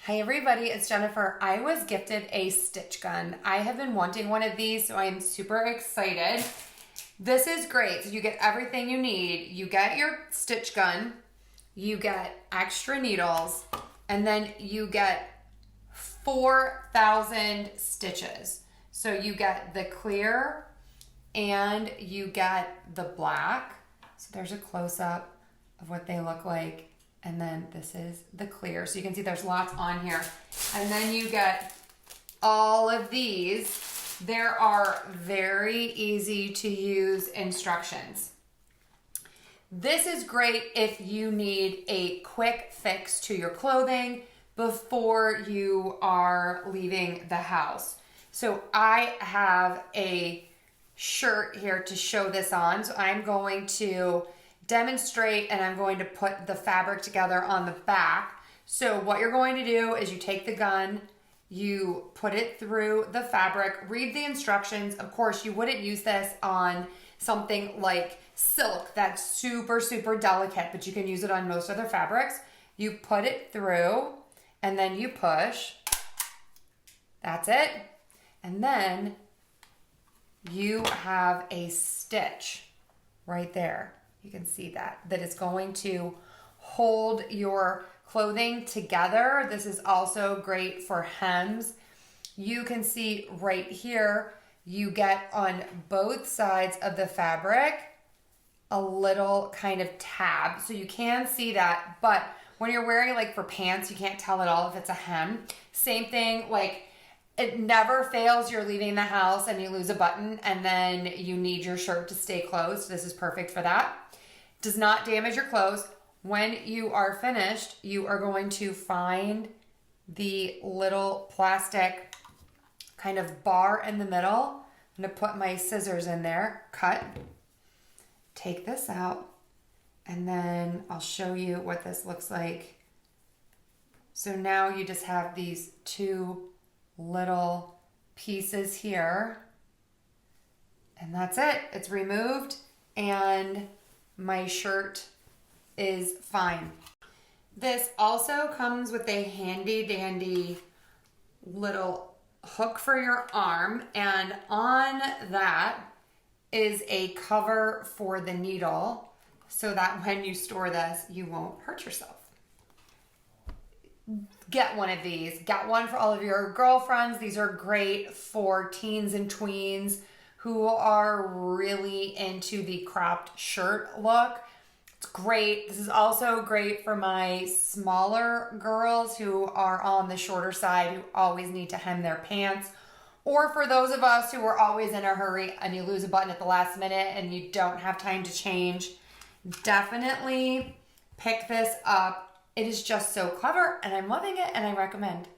Hi everybody, it's Jennifer. I was gifted a stitch gun. I have been wanting one of these, so I'm super excited. This is great. So you get everything you need. You get your stitch gun, you get extra needles, and then you get 4,000 stitches. So you get the clear and you get the black. So there's a close-up of what they look like. And then this is the clear. So you can see there's lots on here. And then you get all of these. There are very easy to use instructions. This is great if you need a quick fix to your clothing before you are leaving the house. So I have a shirt here to show this on. So I'm going to demonstrate and I'm going to put the fabric together on the back. So what you're going to do is you take the gun, you put it through the fabric, read the instructions. Of course, you wouldn't use this on something like silk that's super, super delicate, but you can use it on most other fabrics. You put it through and then you push. That's it. And then you have a stitch right there. You can see that is going to hold your clothing together. This is also great for hems. You can see right here, you get on both sides of the fabric a little kind of tab. So you can see that, but when you're wearing like for pants, you can't tell at all if it's a hem. Same thing, like it never fails. You're leaving the house and you lose a button and then you need your shirt to stay closed. This is perfect for that. Does not damage your clothes. When you are finished, you are going to find the little plastic kind of bar in the middle. I'm going to put my scissors in there, cut, take this out, and then I'll show you what this looks like. So now you just have these two little pieces here, and that's it. It's removed, and my shirt is fine. This also comes with a handy dandy little hook for your arm, and on that is a cover for the needle so that when you store this, you won't hurt yourself. Get one of these. Get one for all of your girlfriends. These are great for teens and tweens who are really into the cropped shirt look. It's great. This is also great for my smaller girls who are on the shorter side, who always need to hem their pants, or for those of us who are always in a hurry and you lose a button at the last minute and you don't have time to change. Definitely pick this up. It is just so clever and I'm loving it and I recommend.